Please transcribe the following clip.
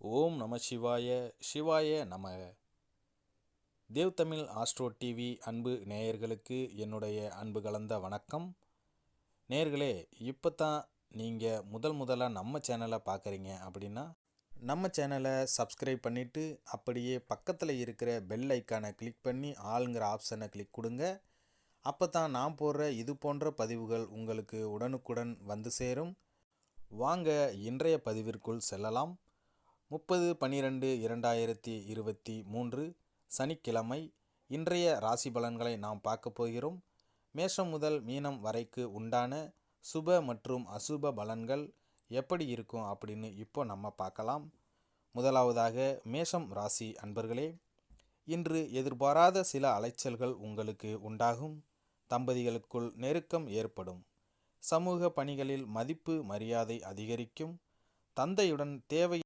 ஓம் நம சிவாய சிவாய நமக. தேவ் தமிழ் ஆஸ்ட்ரோ டிவி அன்பு நேயர்களுக்கு என்னுடைய அன்பு கலந்த வணக்கம். நேயர்களே, இப்போ தான் நீங்கள் முதலாக நம்ம சேனலை பார்க்குறீங்க அப்படின்னா நம்ம சேனலை சப்ஸ்கிரைப் பண்ணிவிட்டு அப்படியே பக்கத்தில் இருக்கிற பெல் ஐக்கானை கிளிக் பண்ணி ஆளுங்கிற ஆப்ஷனை கிளிக் கொடுங்க. அப்போ தான் நான் போடுற இது போன்ற பதிவுகள் உங்களுக்கு உடனுக்குடன் வந்து சேரும். வாங்க இன்றைய பதிவிற்குள் செல்லலாம். 30/12/2023 சனிக்கிழமை இன்றைய ராசி பலன்களை நாம் பார்க்க போகிறோம். மேஷம் முதல் மீனம் வரைக்கு உண்டான சுப மற்றும் அசுப பலன்கள் எப்படி இருக்கும் அப்படின்னு இப்போ நம்ம பார்க்கலாம். முதலாவதாக மேஷம் ராசி அன்பர்களே, இன்று எதிர்பாராத சில அலைச்சல்கள் உங்களுக்கு உண்டாகும். தம்பதிகளுக்குள் நெருக்கம் ஏற்படும். சமூக பணிகளில் மதிப்பு மரியாதை அதிகரிக்கும். தந்தையுடன் தேவை